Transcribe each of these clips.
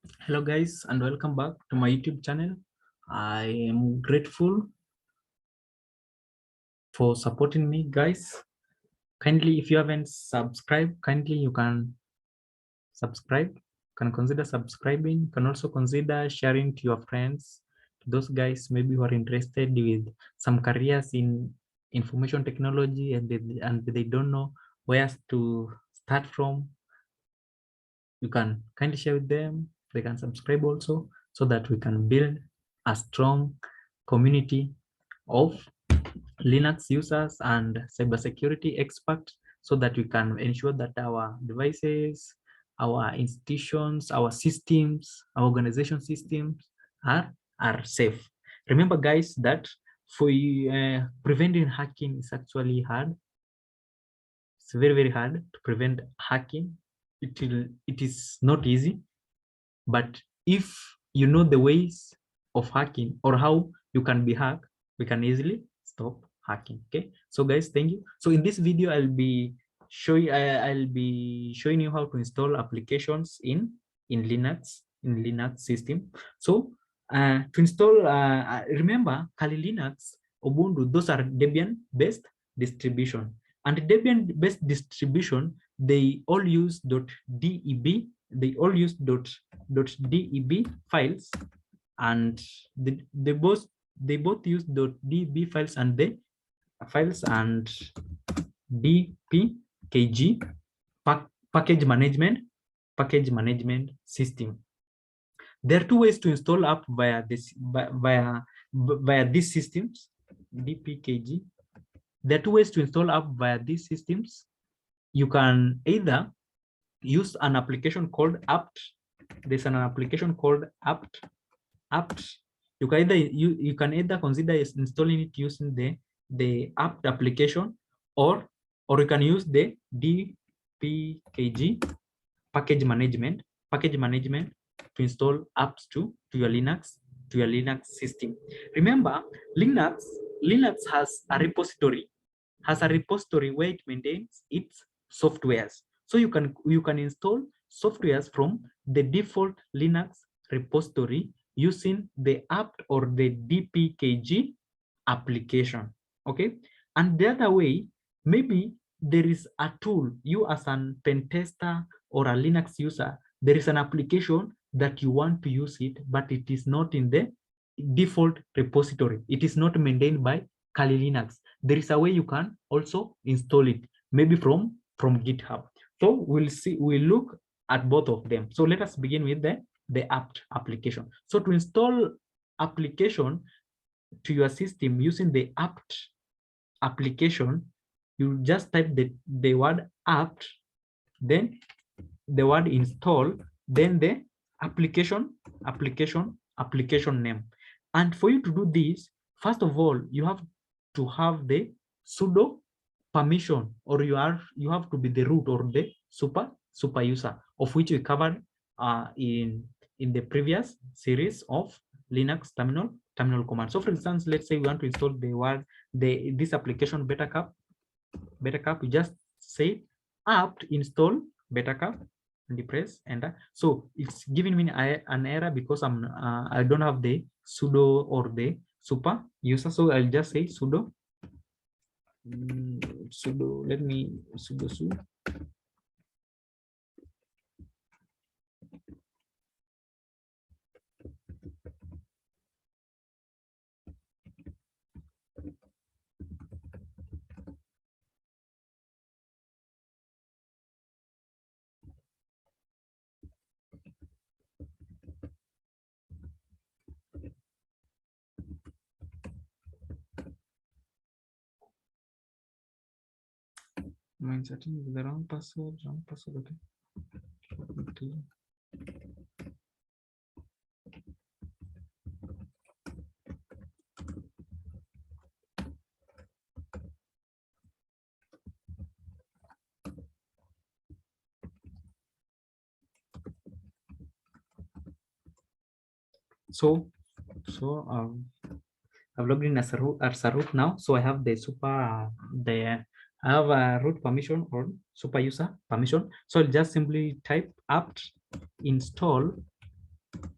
Hello guys and welcome back to my YouTube channel. I am grateful for supporting me guys. Kindly, if you haven't subscribed, kindly you can subscribe. You can consider subscribing. You can also consider sharing to your friends, to those guys maybe who are interested with some careers in information technology and they don't know where to start from. You can kindly share with them. They can subscribe also so that we can build a strong community of Linux users and cybersecurity experts so that we can ensure that our devices, our institutions, our systems, our organization systems are safe. Remember, guys, that for preventing hacking is actually hard. It's very, very hard to prevent hacking. It is not easy, but if you know the ways of hacking or how you can be hacked, we can easily stop hacking. Okay, so guys, thank you. So in this video I'll be showing you how to install applications in Linux system. So to install, remember Kali Linux, Ubuntu, those are Debian based distribution, and Debian based distribution, they all use .deb, they all use .deb files, and they both use .deb files and the files and dpkg package management system. There are two ways to install app via these systems. Dpkg. There are two ways to install app via these systems. You can either use an application called apt. There's an application called apt. You can either consider installing it using the apt application, or you can use the dpkg package management to install apps to your Linux system. Remember, Linux has a repository where it maintains its softwares. So you can install softwares from the default Linux repository using the apt or the dpkg application. Okay, and the other way, maybe there is a tool, you as a pen tester or a Linux user, there is an application that you want to use it, but it is not in the default repository. It is not maintained by Kali Linux. There is a way you can also install it, maybe from GitHub. So we'll look at both of them. So let us begin with the apt application. So to install application to your system using the apt application, you just type the word apt, then the word install, then the application name. And for you to do this, first of all, you have to have the sudo permission, or you have to be the root or the super user, of which we covered in the previous series of Linux terminal command. So for instance, let's say we want to install this application Betacup, you just say apt install Betacup and you press enter. So it's giving me an error because I don't have the sudo or the super user. So I'll just say sudo sudo. Am I inserting the wrong password? Okay. So I've logged in as a root now. So I have the I have a root permission or super user permission. So I'll just simply type apt install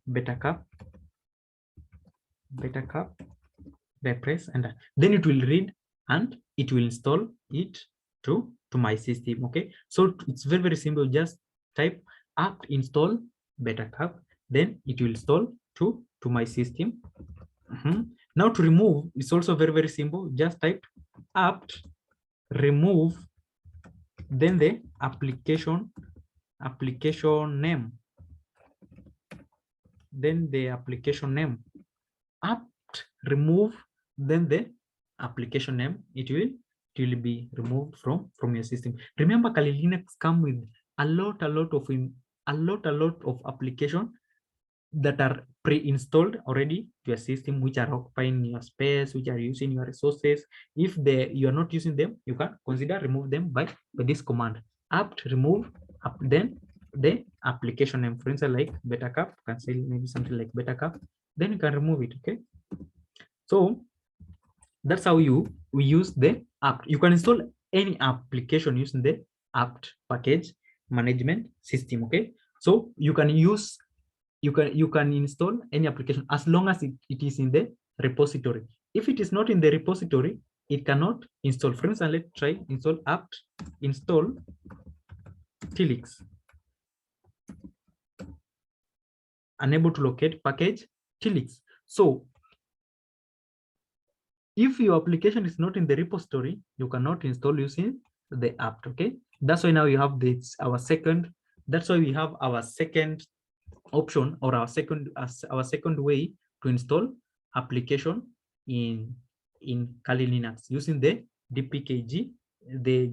betacup, then press enter. Then it will read and it will install it to my system. Okay, so it's very, very simple. Just type apt install betacup, then it will install to my system. Now to remove, it's also very, very simple. Just type apt remove, then the application name, then the application name, apt remove, then the application name. It will be removed from your system. Remember, Kali Linux come with a lot of application that are pre-installed already to your system, which are occupying your space, which are using your resources. If you are not using them, you can consider remove them by this command, apt remove, then the application name. For instance, like betacup, you can say maybe something like betacup, then you can remove it. Okay, so that's how we use the apt. You can install any application using the apt package management system. Okay, so you can use, you can install any application as long as it is in the repository. If it is not in the repository, it cannot install. For instance, let's try install apt install tilix, unable to locate package tilix. So if your application is not in the repository, you cannot install using the apt. Okay, that's why now you have this our second, that's why we have our second option, or our second way to install application in Kali Linux using the dpkg, the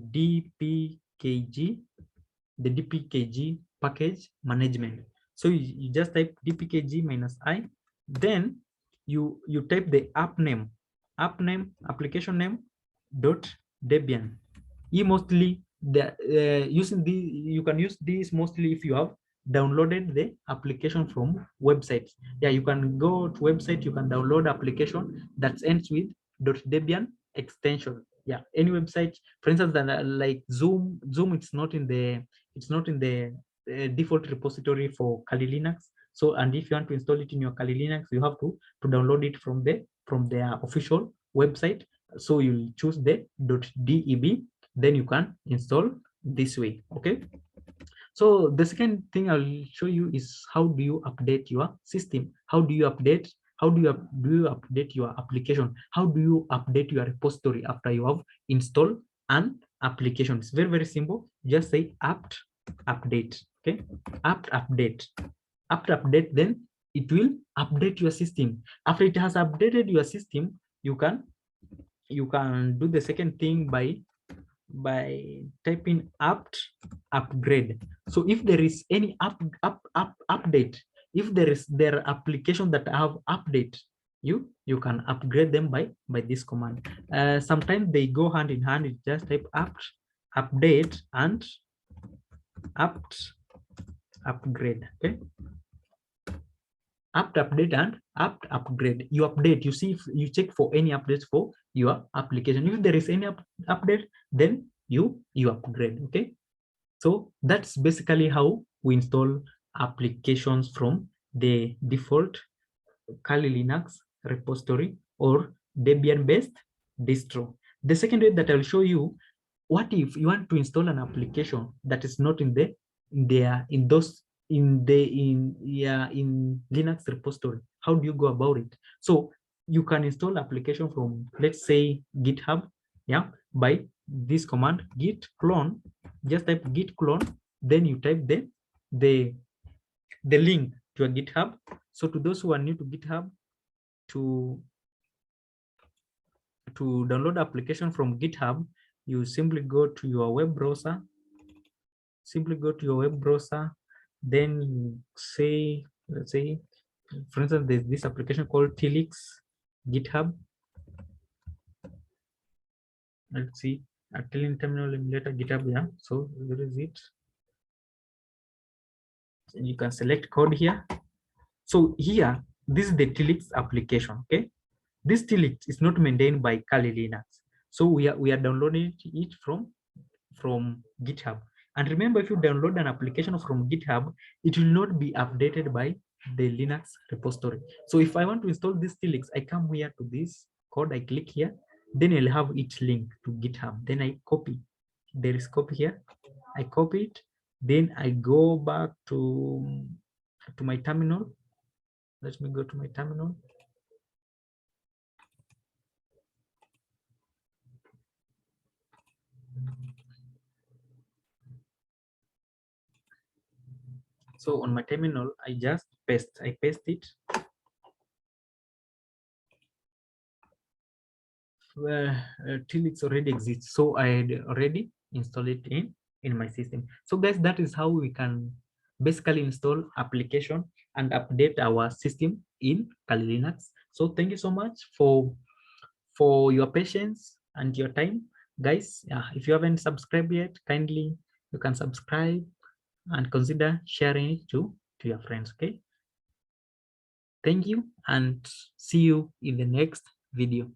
dpkg package management. So you just type dpkg -i, then you type the app name application name .debian. Mostly the using the, you can use this mostly if you have downloaded the application from websites. Yeah, you can go to website, you can download application that ends with .debian extension. Yeah, any website, for instance, that like Zoom, it's not in the default repository for Kali Linux. So, and if you want to install it in your Kali Linux, you have to download it from their official website. So you'll choose the .deb, then you can install this way. Okay, so the second thing I'll show you is how do you update your system. How do you update your application? How do you update your repository after you have installed an application? It's very, very simple. Just say apt update. Okay, apt update, then it will update your system. After it has updated your system, you can do the second thing by typing apt upgrade. So if there is any update, if there are applications that have update, you can upgrade them by this command. Sometimes they go hand in hand. It just type apt update and apt upgrade. Okay, apt update and apt upgrade. You update, you see if you check for any updates for your application. If there is any update, then you upgrade. Okay, so that's basically how we install applications from the default Kali Linux repository or Debian based distro. The second way that I'll show you, what if you want to install an application that is not in Linux repository? How do you go about it? So you can install application from, let's say, GitHub, yeah, by this command git clone. Just type git clone, then you type the link to a GitHub. So to those who are new to GitHub, to download application from GitHub, you simply go to your web browser. Then you say, let's say, for instance, there's this application called tilix GitHub. Let's see, a terminal emulator GitHub. Yeah, so where is it? You can select code here. So here, this is the tilix application. Okay, this tilix is not maintained by Kali Linux, so we are downloading it from GitHub. And remember, if you download an application from GitHub, it will not be updated by the Linux repository. So if I want to install this Tilix, I come here to this code, I click here, then I'll have it linked to GitHub. Then I copy. There is copy here. I copy it. Then I go back to my terminal. Let me go to my terminal. So on my terminal, I just paste it. Till it already exists. So I had already installed it in my system. So guys, that is how we can basically install application and update our system in Kali Linux. So thank you so much for your patience and your time, guys. If you haven't subscribed yet, kindly you can subscribe and consider sharing it to your friends. Okay, thank you and see you in the next video.